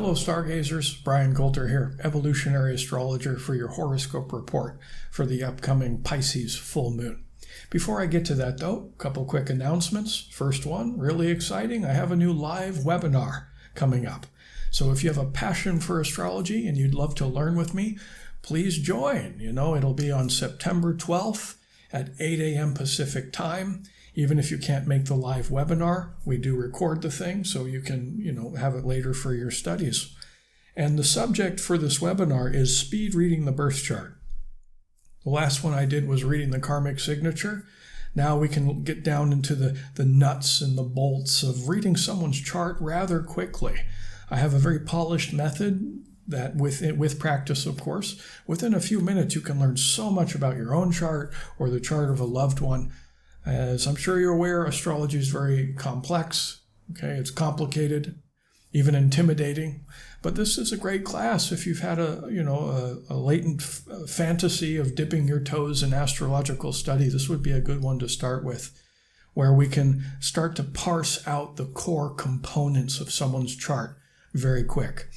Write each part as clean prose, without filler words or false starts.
Hello Stargazers, Bryan Colter here, Evolutionary Astrologer for your horoscope report for the upcoming Pisces full moon. Before I get to that though, a couple quick announcements. First one, really exciting, I have a new live webinar coming up. So if you have a passion for astrology and you'd love to learn with me, please join. It'll be on September 12th at 8 a.m. Pacific time. Even if you can't make the live webinar, we do record the thing so you can, have it later for your studies. And the subject for this webinar is speed reading the birth chart. The last one I did was reading the karmic signature. Now we can get down into the nuts and the bolts of reading someone's chart rather quickly. I have a very polished method that with practice, of course, within a few minutes you can learn so much about your own chart or the chart of a loved one. As I'm sure you're aware, astrology is very complex. Okay, it's complicated, even intimidating. But this is a great class if you've had a latent fantasy of dipping your toes in astrological study. This would be a good one to start with, where we can start to parse out the core components of someone's chart very quick.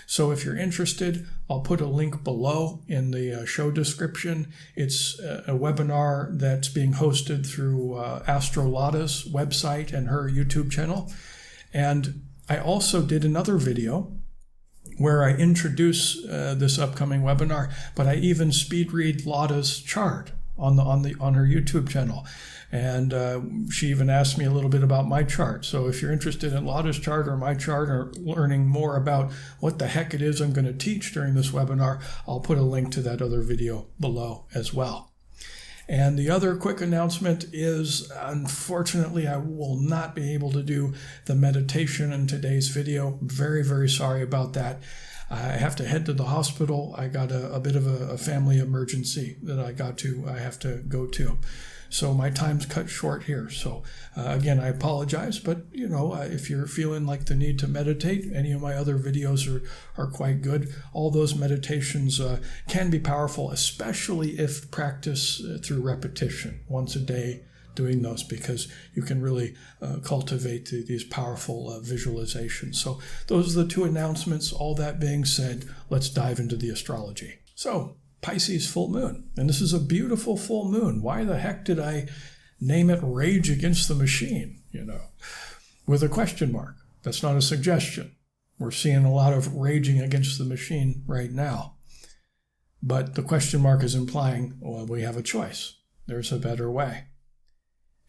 So if you're interested, I'll put a link below in the show description. It's a webinar that's being hosted through Lada's website and her YouTube channel. And I also did another video where I introduce this upcoming webinar, but I even speed read Lada's chart on her YouTube channel. And she even asked me a little bit about my chart. So if you're interested in Lada's chart or my chart or learning more about what the heck it is I'm going to teach during this webinar, I'll put a link to that other video below as well. And the other quick announcement is, unfortunately, I will not be able to do the meditation in today's video. Very, very sorry about that. I have to head to the hospital. I got a bit of a family emergency that I have to go to. So my time's cut short here. So again, I apologize, but if you're feeling like the need to meditate, any of my other videos are quite good. All those meditations can be powerful, especially if practice through repetition once a day, doing those, because you can really cultivate these powerful visualizations. So those are the two announcements. All that being said, let's dive into the astrology. So Pisces full moon, and this is a beautiful full moon. Why the heck did I name it Rage Against the Machine, with a question mark? That's not a suggestion. We're seeing a lot of raging against the machine right now. But the question mark is implying, well, we have a choice. There's a better way.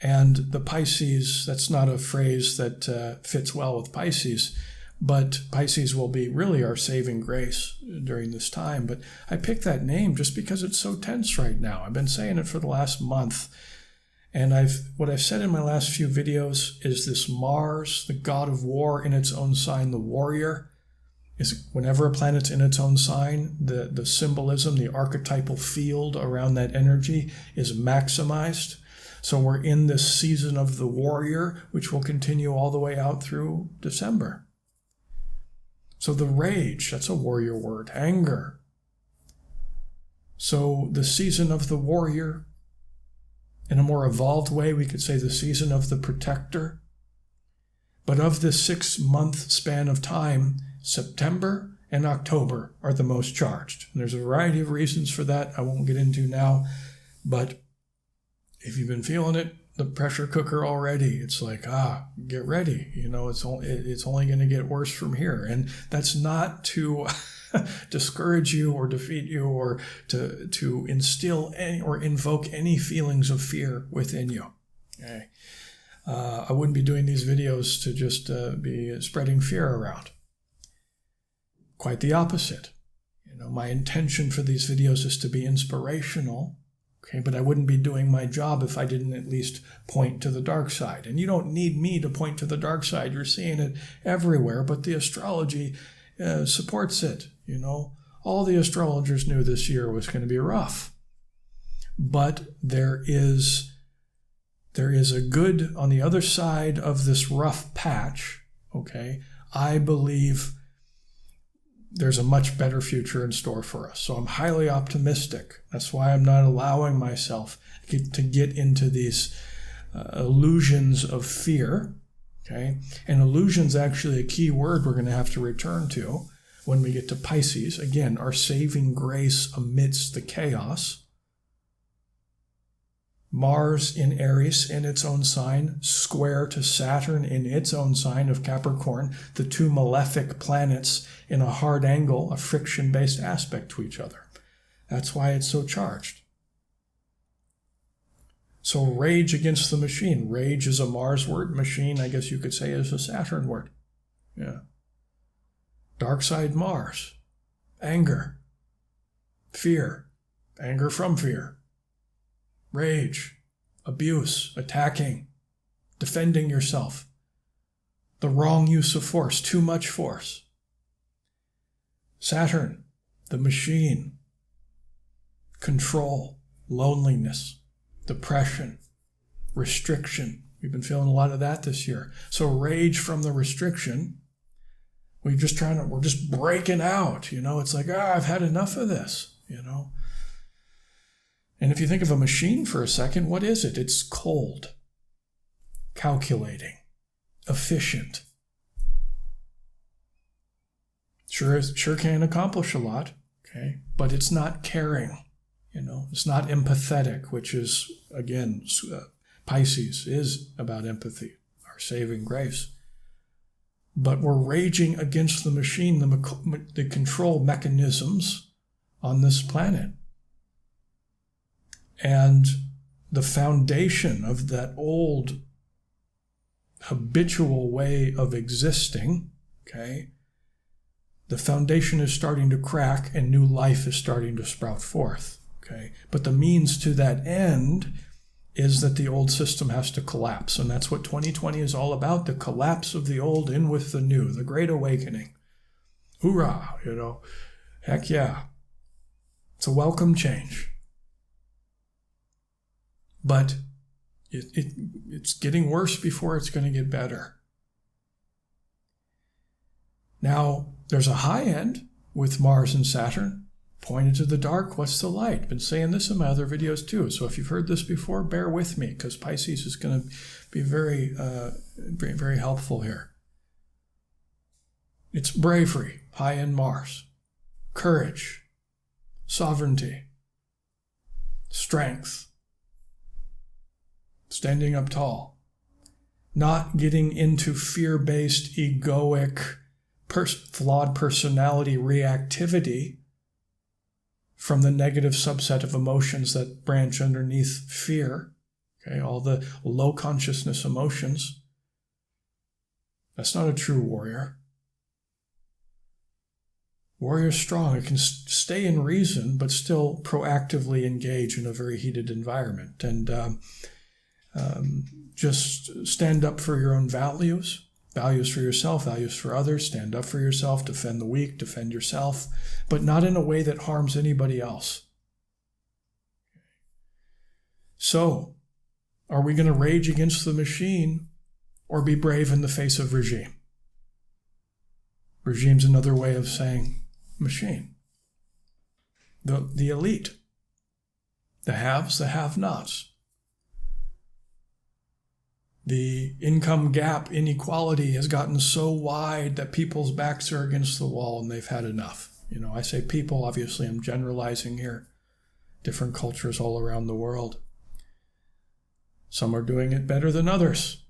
And the Pisces, that's not a phrase that fits well with Pisces, but Pisces will be really our saving grace during this time. But I picked that name just because it's so tense right now. I've been saying it for the last month. And what I've said in my last few videos is this Mars, the god of war in its own sign, the warrior, is whenever a planet's in its own sign, the symbolism, the archetypal field around that energy is maximized. So we're in this season of the warrior, which will continue all the way out through December. So the rage, that's a warrior word, anger. So the season of the warrior, in a more evolved way, we could say the season of the protector. But of this 6-month span of time, September and October are the most charged. And there's a variety of reasons for that I won't get into now. But if you've been feeling it, the pressure cooker already, it's like, get ready. It's only going to get worse from here. And that's not to discourage you or defeat you or to instill any or invoke any feelings of fear within you. Okay. I wouldn't be doing these videos to just be spreading fear around. Quite the opposite. My intention for these videos is to be inspirational. Okay, but I wouldn't be doing my job if I didn't at least point to the dark side. And you don't need me to point to the dark side. You're seeing it everywhere, but the astrology supports it. All the astrologers knew this year was going to be rough. But there is a good on the other side of this rough patch. Okay, I believe there's a much better future in store for us. So I'm highly optimistic. That's why I'm not allowing myself to get into these illusions of fear. Okay, and illusion's actually a key word we're going to have to return to. When we get to Pisces, again, our saving grace amidst the chaos. Mars in Aries in its own sign, square to Saturn in its own sign of Capricorn, the two malefic planets in a hard angle, a friction-based aspect to each other. That's why it's so charged. So rage against the machine. Rage is a Mars word. Machine, I guess you could say, is a Saturn word. Yeah. Dark side Mars. Anger. Fear. Anger from fear. Rage. Abuse. Attacking. Defending yourself. The wrong use of force. Too much force. Saturn. The machine. Control. Loneliness. Depression, restriction. We've been feeling a lot of that this year. So rage from the restriction. We're just breaking out. It's like, I've had enough of this, And if you think of a machine for a second, what is it? It's cold, calculating, efficient. Sure can accomplish a lot, okay, but it's not caring. It's not empathetic, which is, again, Pisces is about empathy, our saving grace. But we're raging against the machine, the control mechanisms on this planet. And the foundation of that old habitual way of existing, okay, the foundation is starting to crack and new life is starting to sprout forth. Okay. But the means to that end is that the old system has to collapse. And that's what 2020 is all about, the collapse of the old in with the new, the great awakening. Hoorah, heck yeah. It's a welcome change. But it's getting worse before it's going to get better. Now, there's a high end with Mars and Saturn. Pointed to the dark, what's the light? Been saying this in my other videos too. So if you've heard this before, bear with me, because Pisces is going to be very, very helpful here. It's bravery, high in Mars, courage, sovereignty, strength, standing up tall, not getting into fear-based, egoic, flawed personality reactivity from the negative subset of emotions that branch underneath fear, okay, all the low consciousness emotions. That's not a true warrior. Warrior's strong. It can stay in reason, but still proactively engage in a very heated environment. And just stand up for your own values. Values for yourself, values for others. Stand up for yourself, defend the weak, defend yourself, but not in a way that harms anybody else. So, are we going to rage against the machine or be brave in the face of regime? Regime's another way of saying machine. The elite, the haves, the have-nots. The income gap inequality has gotten so wide that people's backs are against the wall and they've had enough. I say people, obviously I'm generalizing here. Different cultures all around the world. Some are doing it better than others.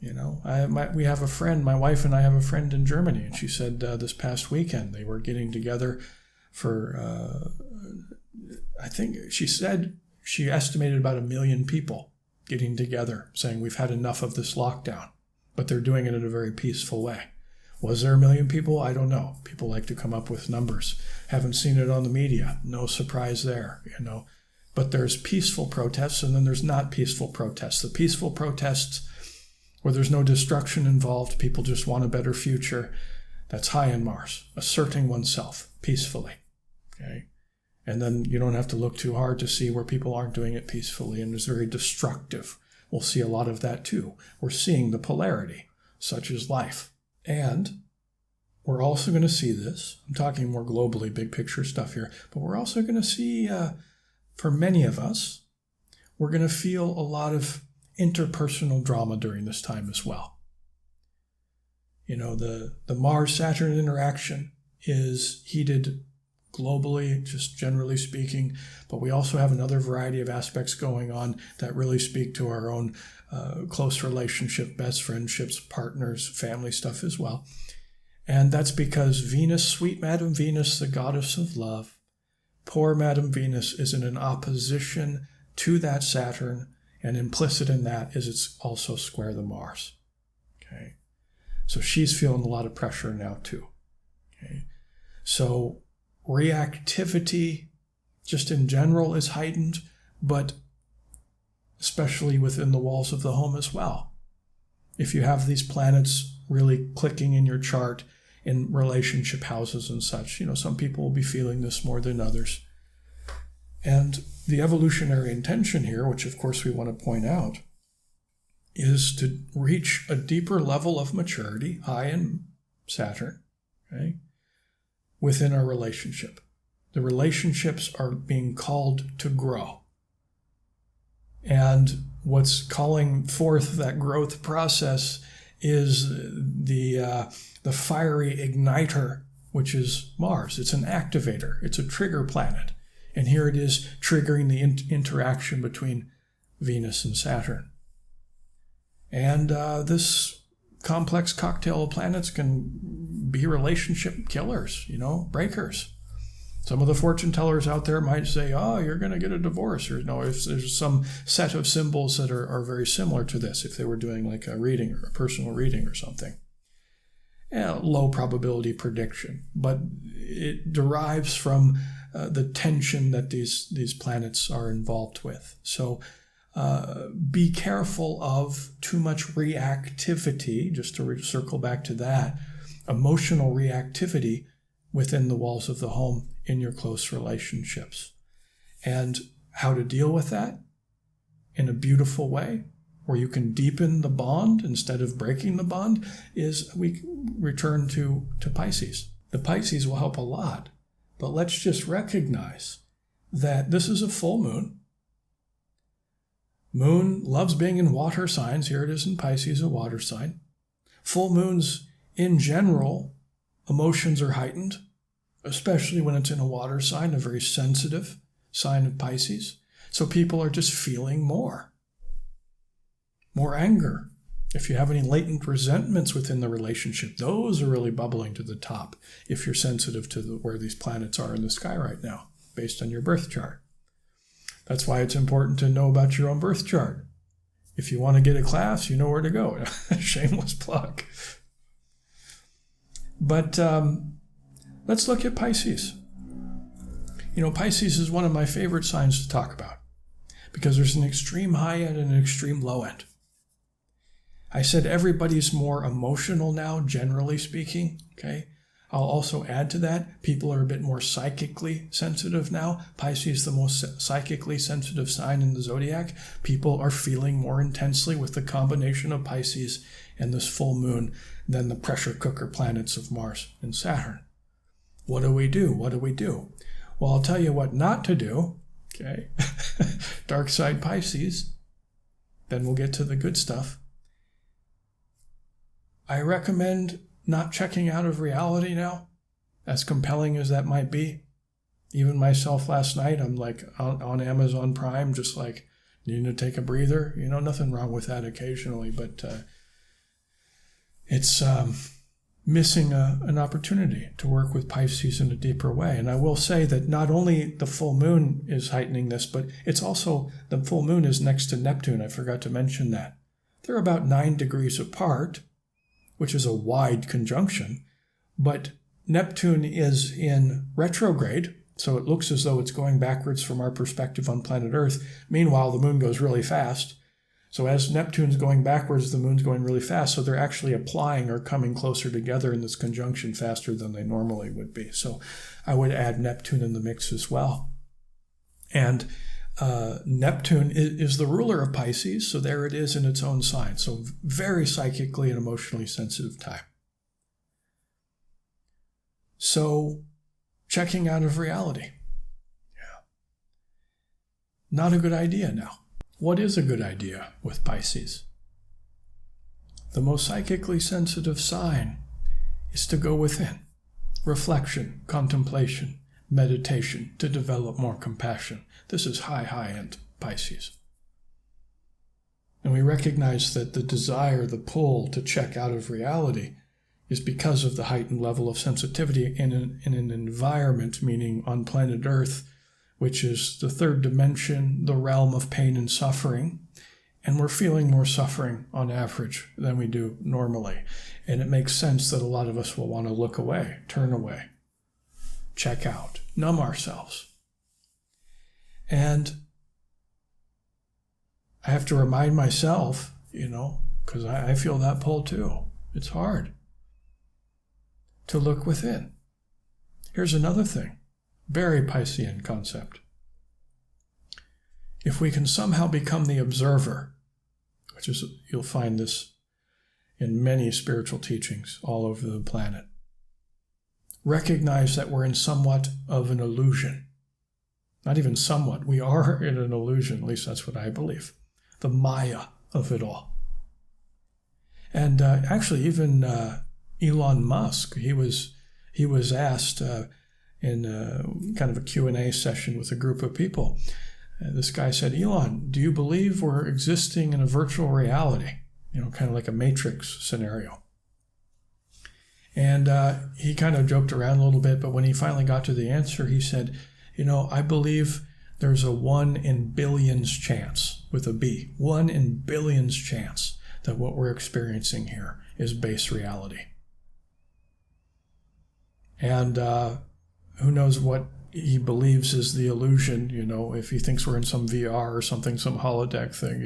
We have a friend, my wife and I have a friend in Germany, and she said this past weekend they were getting together for, I think she said she estimated about 1 million people getting together, saying we've had enough of this lockdown, but they're doing it in a very peaceful way. Was there 1 million people? I don't know. People like to come up with numbers. Haven't seen it on the media. No surprise there, But there's peaceful protests and then there's not peaceful protests. The peaceful protests where there's no destruction involved, people just want a better future. That's high in Mars, asserting oneself peacefully, okay? And then you don't have to look too hard to see where people aren't doing it peacefully and it's very destructive. We'll see a lot of that too. We're seeing the polarity, such as life. And we're also going to see this, I'm talking more globally, big picture stuff here, but we're also going to see, for many of us, we're going to feel a lot of interpersonal drama during this time as well. The Mars-Saturn interaction is heated globally, just generally speaking, but we also have another variety of aspects going on that really speak to our own close relationship, best friendships, partners, family stuff as well. And that's because Venus, sweet Madam Venus, the goddess of love, poor Madam Venus is in an opposition to that Saturn, and implicit in that is it's also square the Mars. Okay, so she's feeling a lot of pressure now too. Okay, so reactivity just in general is heightened, but especially within the walls of the home as well. If you have these planets really clicking in your chart in relationship houses and such, some people will be feeling this more than others. And the evolutionary intention here, which of course we want to point out, is to reach a deeper level of maturity, high in Saturn, okay, within our relationship. The relationships are being called to grow. And what's calling forth that growth process is the fiery igniter, which is Mars. It's an activator. It's a trigger planet. And here it is triggering the interaction between Venus and Saturn. And this complex cocktail of planets can be relationship killers, breakers. Some of the fortune tellers out there might say, oh, you're going to get a divorce. Or if there's some set of symbols that are very similar to this, if they were doing like a reading or a personal reading or something. Low probability prediction, but it derives from the tension that these planets are involved with. So be careful of too much reactivity, just to circle back to that, emotional reactivity within the walls of the home in your close relationships. And how to deal with that in a beautiful way, where you can deepen the bond instead of breaking the bond, is we return to Pisces. The Pisces will help a lot, but let's just recognize that this is a full moon. Moon loves being in water signs. Here it is in Pisces, a water sign. Full moons, in general, emotions are heightened, especially when it's in a water sign, a very sensitive sign of Pisces. So people are just feeling more anger. If you have any latent resentments within the relationship, those are really bubbling to the top if you're sensitive to where these planets are in the sky right now, based on your birth chart. That's why it's important to know about your own birth chart. If you want to get a class, you know where to go. Shameless plug. But let's look at Pisces. Pisces is one of my favorite signs to talk about because there's an extreme high end and an extreme low end. I said everybody's more emotional now, generally speaking, okay? I'll also add to that, people are a bit more psychically sensitive now. Pisces is the most psychically sensitive sign in the zodiac. People are feeling more intensely with the combination of Pisces and this full moon than the pressure cooker planets of Mars and Saturn. What do we do? Well, I'll tell you what not to do, okay? Dark side Pisces. Then we'll get to the good stuff. I recommend not checking out of reality now, as compelling as that might be. Even myself last night, I'm like on Amazon Prime, just like needing to take a breather. Nothing wrong with that occasionally, but it's missing an opportunity to work with Pisces in a deeper way. And I will say that not only the full moon is heightening this, but it's also, the full moon is next to Neptune. I forgot to mention that. They're about 9 degrees apart, which is a wide conjunction, but Neptune is in retrograde, so it looks as though it's going backwards from our perspective on planet Earth. Meanwhile, the moon goes really fast. So as Neptune's going backwards, the moon's going really fast, so they're actually applying or coming closer together in this conjunction faster than they normally would be. So I would add Neptune in the mix as well. And Neptune is the ruler of Pisces, so there it is in its own sign. So very psychically and emotionally sensitive time. So checking out of reality. Yeah. Not a good idea now. What is a good idea with Pisces? The most psychically sensitive sign is to go within. reflection, contemplation, meditation to develop more compassion. This is high-end Pisces. And we recognize that the desire, the pull to check out of reality is because of the heightened level of sensitivity in an environment, meaning on planet Earth, which is the third dimension, the realm of pain and suffering. And we're feeling more suffering on average than we do normally. And it makes sense that a lot of us will want to look away, turn away, check out, numb ourselves. And I have to remind myself, because I feel that pull too. It's hard to look within. Here's another thing, very Piscean concept. If we can somehow become the observer, which is, you'll find this in many spiritual teachings all over the planet, recognize that we're in somewhat of an illusion. Not even somewhat, we are in an illusion, at least that's what I believe. The Maya of it all. And actually, even Elon Musk, he was asked in kind of a Q&A session with a group of people. This guy said, Elon, do you believe we're existing in a virtual reality? Kind of like a Matrix scenario. And he kind of joked around a little bit, but when he finally got to the answer, he said, I believe there's a 1 in billions chance, with a B, 1 in billions chance that what we're experiencing here is base reality. And who knows what he believes is the illusion, if he thinks we're in some VR or something, some holodeck thing,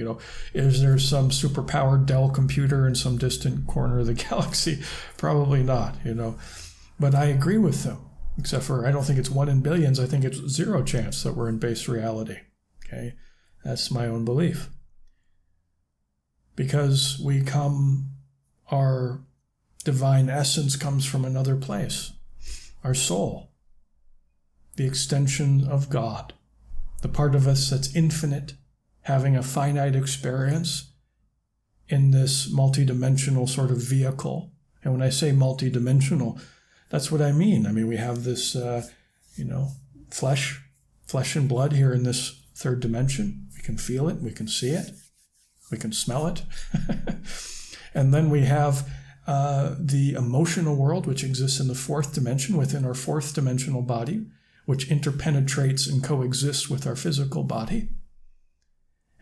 is there some superpowered Dell computer in some distant corner of the galaxy? Probably not, But I agree with him, except for I don't think it's 1 in billions. I think it's 0 chance that we're in base reality, okay? That's my own belief. Because our divine essence comes from another place, our soul. The extension of God, the part of us that's infinite, having a finite experience in this multidimensional sort of vehicle. And when I say multidimensional, that's what I mean. I mean, we have this, flesh and blood here in this third dimension. We can feel it, we can see it, we can smell it. And then we have the emotional world, which exists in the fourth dimension, within our fourth dimensional body, which interpenetrates and coexists with our physical body.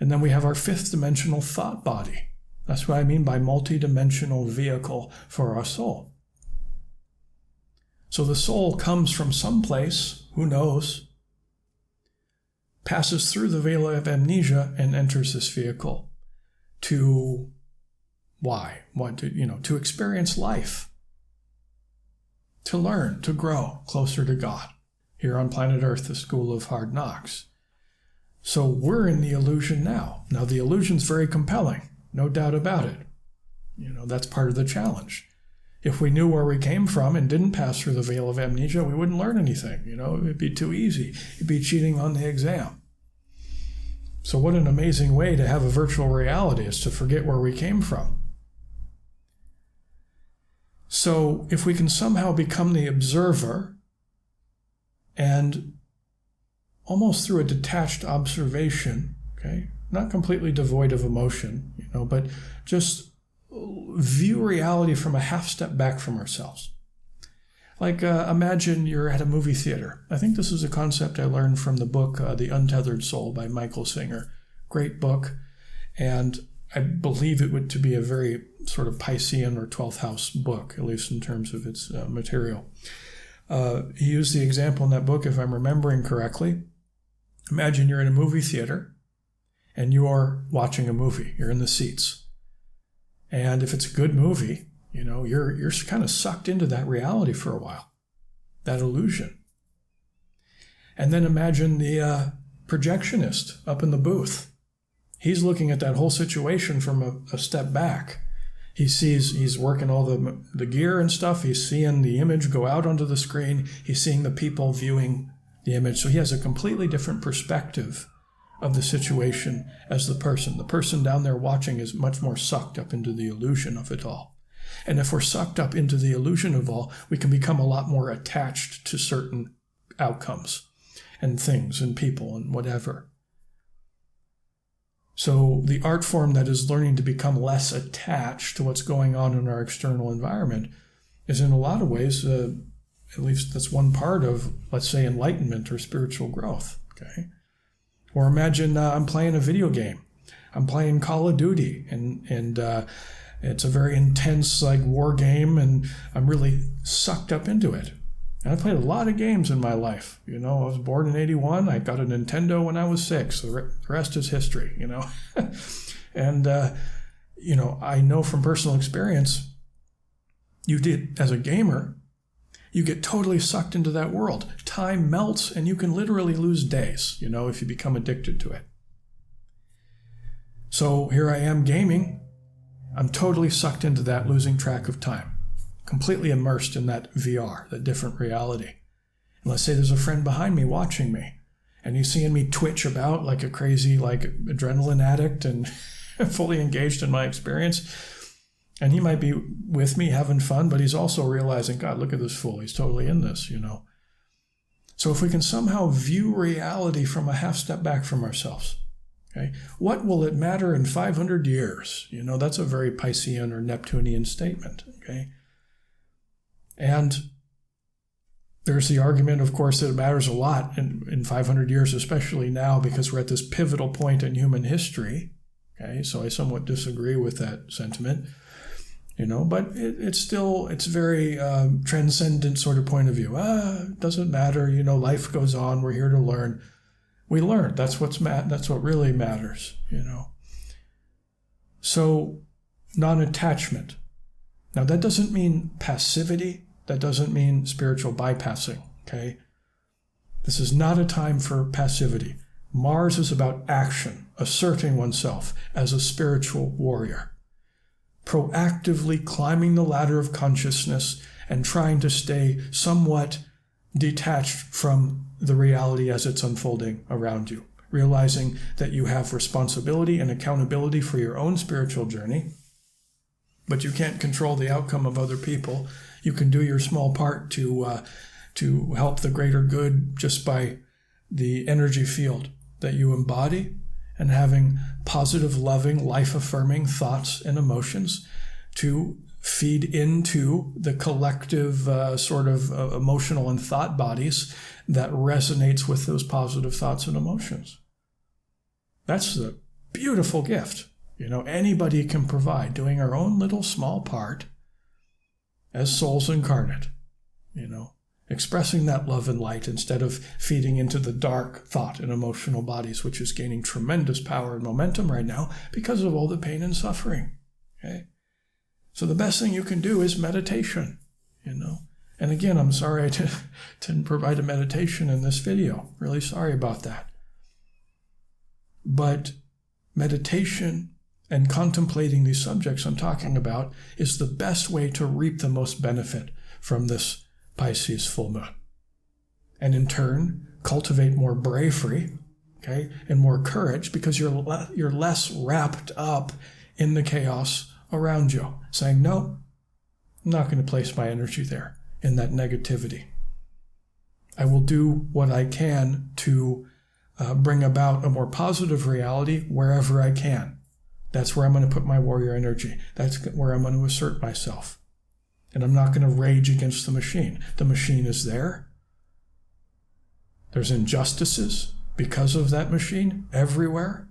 And then we have our fifth dimensional thought body. That's what I mean by multidimensional vehicle for our soul. So the soul comes from someplace, who knows, passes through the veil of amnesia and enters this vehicle to why? To experience life, to learn, to grow closer to God. Here on planet Earth, the school of hard knocks. So we're in the illusion now. Now the illusion's very compelling, no doubt about it. That's part of the challenge. If we knew where we came from and didn't pass through the veil of amnesia, we wouldn't learn anything. It'd be too easy. It'd be cheating on the exam. So what an amazing way to have a virtual reality, is to forget where we came from. So if we can somehow become the observer, and almost through a detached observation, okay, not completely devoid of emotion, but just view reality from a half step back from ourselves. Like imagine you're at a movie theater. I think this is a concept I learned from the book The Untethered Soul by Michael Singer. Great book, and I believe it to be a very sort of Piscean or 12th house book, at least in terms of its material. He used the example in that book, if I'm remembering correctly. Imagine you're in a movie theater and you're watching a movie. You're in the seats. And if it's a good movie, you're kind of sucked into that reality for a while, that illusion. And then imagine the projectionist up in the booth. He's looking at that whole situation from a step back. He's working all the gear and stuff. He's seeing the image go out onto the screen. He's seeing the people viewing the image. So he has a completely different perspective of the situation as the person. The person down there watching is much more sucked up into the illusion of it all. And if we're sucked up into the illusion of all, we can become a lot more attached to certain outcomes and things and people and whatever. So the art form that is learning to become less attached to what's going on in our external environment is in a lot of ways, at least that's one part of, let's say, enlightenment or spiritual growth. Okay. Or imagine I'm playing a video game. I'm playing Call of Duty, and it's a very intense war game, and I'm really sucked up into it. And I played a lot of games in my life. I was born in 81. I got a Nintendo when I was 6. The rest is history, And, I know from personal experience, as a gamer, you get totally sucked into that world. Time melts, and you can literally lose days, if you become addicted to it. So here I am gaming. I'm totally sucked into that, losing track of time. Completely immersed in that VR, that different reality. And let's say there's a friend behind me watching me, and he's seeing me twitch about like a crazy, adrenaline addict and fully engaged in my experience. And he might be with me having fun, but he's also realizing, God, look at this fool. He's totally in this, So if we can somehow view reality from a half step back from ourselves, okay, what will it matter in 500 years? That's a very Piscean or Neptunian statement, okay? And there's the argument, of course, that it matters a lot in 500 years, especially now, because we're at this pivotal point in human history. Okay, so I somewhat disagree with that sentiment, but it's very transcendent sort of point of view. It doesn't matter, life goes on. We're here to learn. We learn. That's what really matters, So non-attachment. Now, that doesn't mean passivity. That doesn't mean spiritual bypassing, okay? This is not a time for passivity. Mars is about action, asserting oneself as a spiritual warrior, proactively climbing the ladder of consciousness and trying to stay somewhat detached from the reality as it's unfolding around you, realizing that you have responsibility and accountability for your own spiritual journey, but you can't control the outcome of other people. You can do your small part to help the greater good just by the energy field that you embody and having positive, loving, life-affirming thoughts and emotions to feed into the collective emotional and thought bodies that resonates with those positive thoughts and emotions. That's the beautiful gift. Anybody can provide, doing our own little small part as souls incarnate, expressing that love and light instead of feeding into the dark thought and emotional bodies, which is gaining tremendous power and momentum right now because of all the pain and suffering, okay? So the best thing you can do is meditation, And again, I'm sorry I didn't provide a meditation in this video. Really sorry about that. But meditation and contemplating these subjects I'm talking about is the best way to reap the most benefit from this Pisces full moon. And in turn, cultivate more bravery, okay, and more courage because you're less wrapped up in the chaos around you, saying, no, I'm not going to place my energy there in that negativity. I will do what I can to bring about a more positive reality wherever I can. That's where I'm going to put my warrior energy. That's where I'm going to assert myself. And I'm not going to rage against the machine. The machine is there. There's injustices because of that machine everywhere.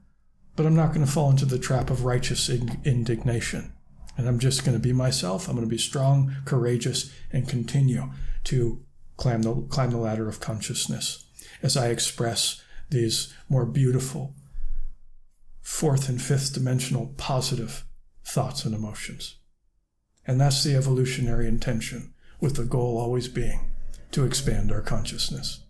But I'm not going to fall into the trap of righteous indignation. And I'm just going to be myself. I'm going to be strong, courageous, and continue to climb the ladder of consciousness as I express these more beautiful fourth and fifth dimensional positive thoughts and emotions. And that's the evolutionary intention, with the goal always being to expand our consciousness.